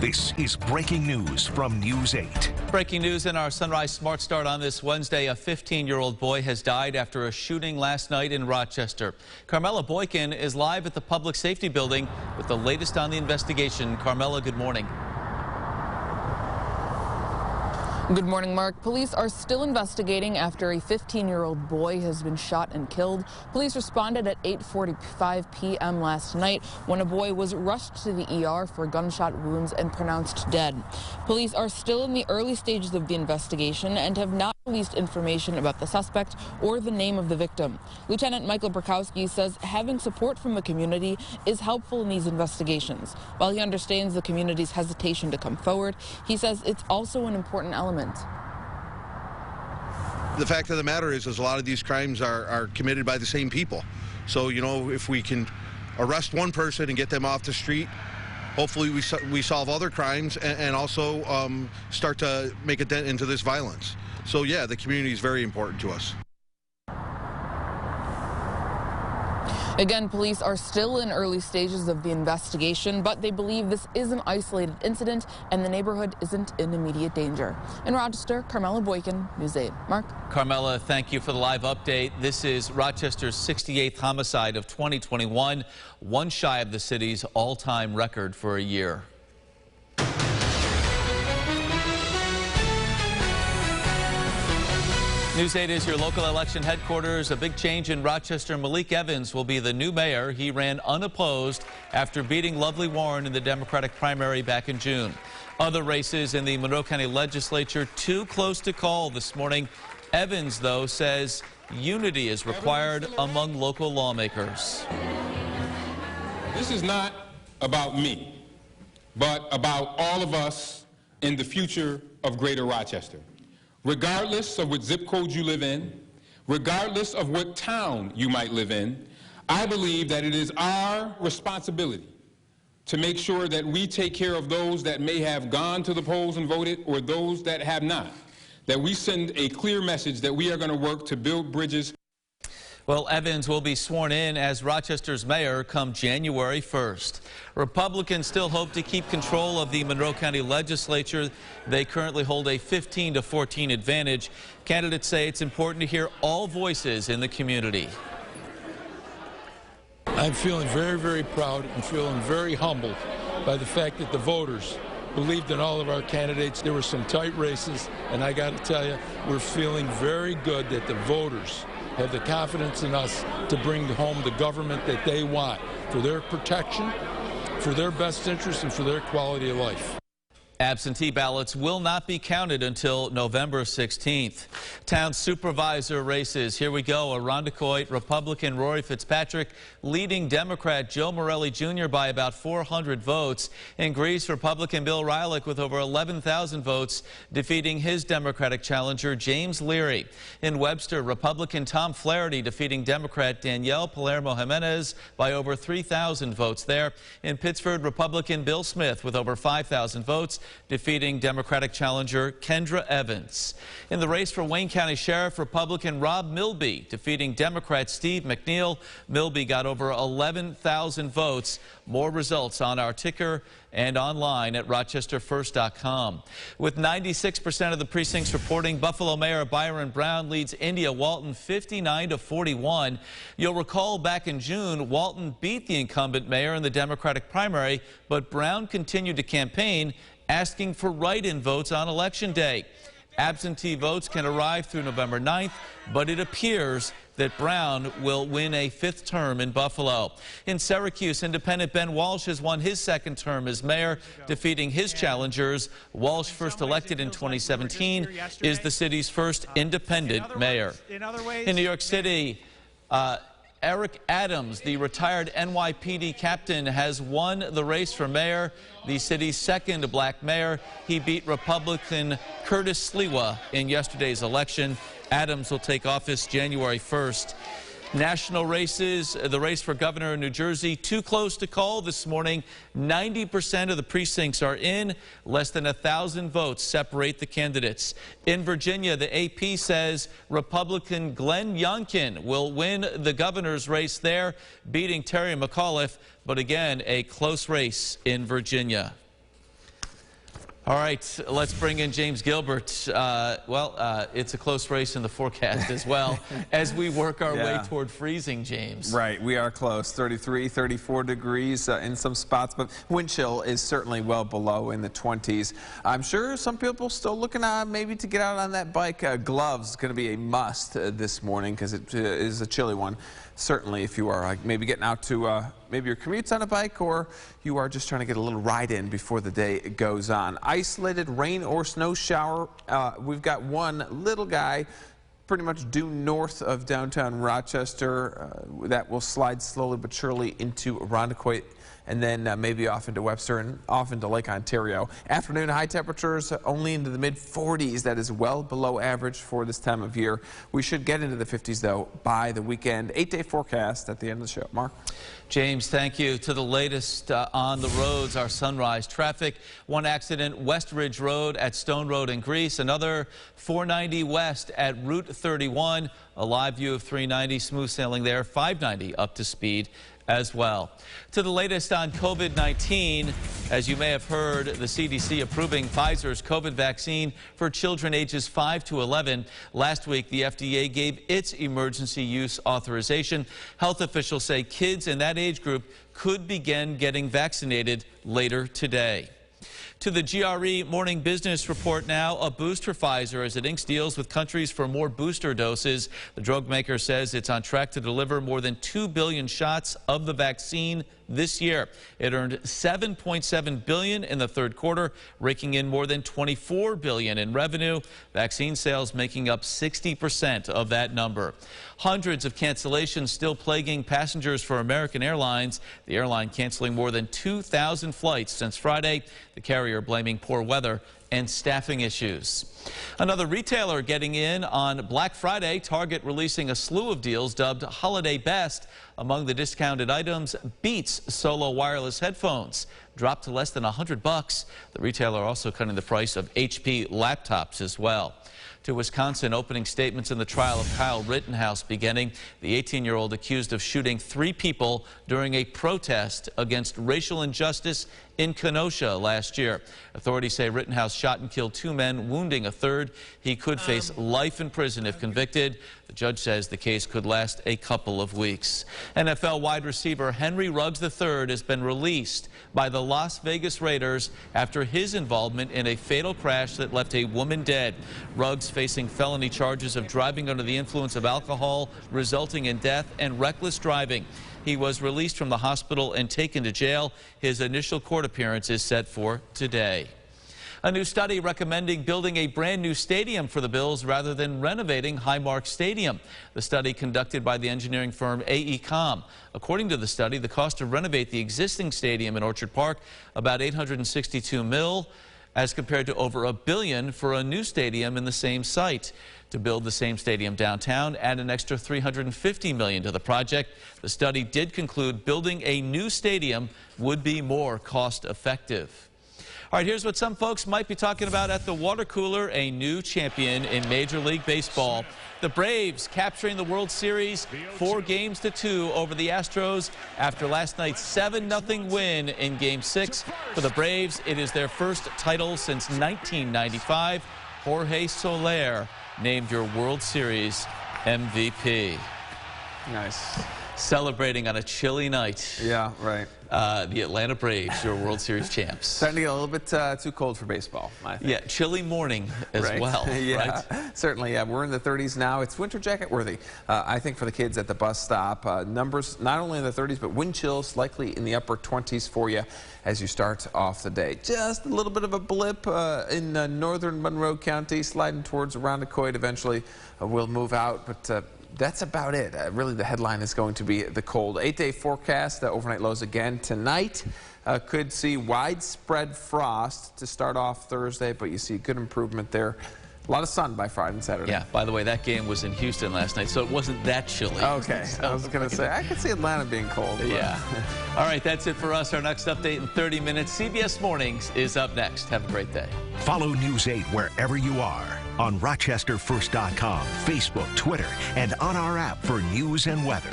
This is breaking news from News 8. Breaking news in our Sunrise Smart Start on this Wednesday. A 15-year-old boy has died after a shooting last night in Rochester. Carmela Boykin is live at the Public Safety Building with the latest on the investigation. Carmela, good morning. Good morning, Mark. Police are still investigating after a 15-year-old boy has been shot and killed. Police responded at 8:45 p.m. last night when a boy was rushed to the ER for gunshot wounds and pronounced dead. Police are still in the early stages of the investigation and have not released information about the suspect or the name of the victim. Lieutenant Michael Burkowski says having support from the community is helpful in these investigations. While he understands the community's hesitation to come forward, he says it's also an important element. The fact of the matter is a lot of these crimes are committed by the same people. So, you know, if we can arrest one person and get them off the street, hopefully we solve other crimes and also start to make a dent into this violence. So, yeah, the community is very important to us. Again, police are still in early stages of the investigation, but they believe this is an isolated incident and the neighborhood isn't in immediate danger. In Rochester, Carmela Boykin, News 8. Mark? Carmela, thank you for the live update. This is Rochester's 68th homicide of 2021, one shy of the city's all-time record for a year. News 8 is your local election headquarters. A big change in Rochester. Malik Evans will be the new mayor. He ran unopposed after beating Lovely Warren in the Democratic primary back in June. Other races in the Monroe County Legislature too close to call this morning. Evans, though, says unity is required among local lawmakers. This is not about me, but about all of us in the future of Greater Rochester. Regardless of what zip code you live in, regardless of what town you might live in, I believe that it is our responsibility to make sure that we take care of those that may have gone to the polls and voted or those that have not, that we send a clear message that we are going to work to build bridges. Well, Evans will be sworn in as Rochester's mayor come January 1st. Republicans still hope to keep control of the Monroe County Legislature. They currently hold a 15-14 advantage. Candidates say it's important to hear all voices in the community. I'm feeling very, very proud and feeling very humbled by the fact that the voters believed in all of our candidates. There were some tight races, and I got to tell you, we're feeling very good that the voters have the confidence in us to bring home the government that they want for their protection, for their best interest, and for their quality of life. Absentee ballots will not be counted until November 16th. Town supervisor races. Here we go. Irondequoit Republican Rory Fitzpatrick leading Democrat Joe Morelli Jr. by about 400 votes. In Greece, Republican Bill Rylick with over 11,000 votes defeating his Democratic challenger James Leary. In Webster, Republican Tom Flaherty defeating Democrat Danielle Palermo Jimenez by over 3,000 votes there. In Pittsford, Republican Bill Smith with over 5,000 votes defeating Democratic challenger Kendra Evans. In the race for Wayne County Sheriff, Republican Rob Milby defeating Democrat Steve McNeil. Milby got over 11,000 votes. More results on our ticker and online at rochesterfirst.com. With 96% of the precincts reporting, Buffalo Mayor Byron Brown leads India Walton 59-41. You'll recall back in June, Walton beat the incumbent mayor in the Democratic primary, but Brown continued to campaign, asking for write-in votes on Election Day. Absentee votes can arrive through November 9th, but it appears that Brown will win a 5th term in Buffalo. In Syracuse, Independent Ben Walsh has won his 2nd term as mayor, defeating his challengers. Walsh, first elected in 2017, is the city's first independent mayor. In New York City, Eric Adams, the retired NYPD captain, has won the race for mayor, the city's 2nd black mayor. He beat Republican Curtis Sliwa in yesterday's election. Adams will take office January 1st. National races, the race for governor in New Jersey, too close to call this morning. 90% of the precincts are in. Less than 1,000 votes separate the candidates. In Virginia, the AP says Republican Glenn Youngkin will win the governor's race there, beating Terry McAuliffe. But again, a close race in Virginia. All right, let's bring in James Gilbert. It's a close race in the forecast as well as we work our way toward freezing, James. Right, we are close. 33, 34 degrees in some spots, but wind chill is certainly well below in the 20s. I'm sure some people still looking maybe to get out on that bike. Gloves going to be a must this morning because it is a chilly one. Certainly if you are maybe getting out to maybe your commutes on a bike, or you are just trying to get a little ride in before the day goes on. Isolated rain or snow shower. We've got one little guy pretty much due north of downtown Rochester. That will slide slowly but surely into Irondequoit, and then maybe off into Webster and off into Lake Ontario. Afternoon high temperatures only into the mid-40s. That is well below average for this time of year. We should get into the 50s, though, by the weekend. 8-day forecast at the end of the show. Mark? James, thank you. To the latest on the roads, our sunrise traffic. One accident, West Ridge Road at Stone Road in Greece. Another 490 west at Route 31. A live view of 390, smooth sailing there. 590 up to speed as well. To the latest on COVID-19, as you may have heard, the CDC approving Pfizer's COVID vaccine for children ages 5 to 11. Last week, the FDA gave its emergency use authorization. Health officials say kids in that age group could begin getting vaccinated later today. To the GRE Morning Business Report now, a boost for Pfizer as it inks deals with countries for more booster doses. The drug maker says it's on track to deliver more than 2 billion shots of the vaccine this year. It earned $7.7 billion in the third quarter, raking in more than $24 billion in revenue. Vaccine sales making up 60% of that number. Hundreds of cancellations still plaguing passengers for American Airlines. The airline canceling more than 2,000 flights since Friday. The carrier blaming poor weather and staffing issues. Another retailer getting in on Black Friday. Target releasing a slew of deals dubbed Holiday Best. Among the discounted items, Beats Solo wireless headphones dropped to less than $100. The retailer also cutting the price of HP laptops as well. To Wisconsin, opening statements in the trial of Kyle Rittenhouse beginning. The 18-year-old accused of shooting 3 people during a protest against racial injustice in Kenosha last year. Authorities say Rittenhouse shot and killed 2 men, wounding a third. He could face life in prison if convicted. The judge says the case could last a couple of weeks. NFL wide receiver Henry Ruggs III has been released by the Las Vegas Raiders after his involvement in a fatal crash that left a woman dead. Ruggs facing felony charges of driving under the influence of alcohol, resulting in death, and reckless driving. He was released from the hospital and taken to jail. His initial court appearance is set for today. A new study recommending building a brand new stadium for the Bills rather than renovating Highmark Stadium. The study conducted by the engineering firm AECOM. According to the study, the cost to renovate the existing stadium in Orchard Park, about $862 million, as compared to over $1 billion for a new stadium in the same site. To build the same stadium downtown, add an extra $350 million to the project. The study did conclude building a new stadium would be more cost effective. All right, here's what some folks might be talking about at the water cooler: a new champion in Major League Baseball. The Braves capturing the World Series 4-2 over the Astros after last night's 7-0 win in Game 6. For the Braves, it is their first title since 1995. Jorge Soler named your World Series MVP. Nice. Celebrating on a chilly night. Yeah, right. The Atlanta Braves, your World Series champs. Starting to get a little bit too cold for baseball, I think. Yeah, chilly morning as well. Yeah, right? Certainly. Yeah, we're in the 30s now. It's winter jacket worthy, I think, for the kids at the bus stop. Numbers not only in the 30s, but wind chills likely in the upper 20s for you as you start off the day. Just a little bit of a blip in northern Monroe County, sliding towards Irondequoit. Eventually we'll move out, but that's about it. Really, the headline is going to be the cold. 8-day forecast, overnight lows again tonight. Could see widespread frost to start off Thursday, but you see good improvement there. A lot of sun by Friday and Saturday. Yeah, by the way, that game was in Houston last night, so it wasn't that chilly. Okay, I was going to say, I could see Atlanta being cold. But. Yeah. All right, that's it for us. Our next update in 30 minutes. CBS Mornings is up next. Have a great day. Follow News 8 wherever you are on RochesterFirst.com, Facebook, Twitter, and on our app for news and weather.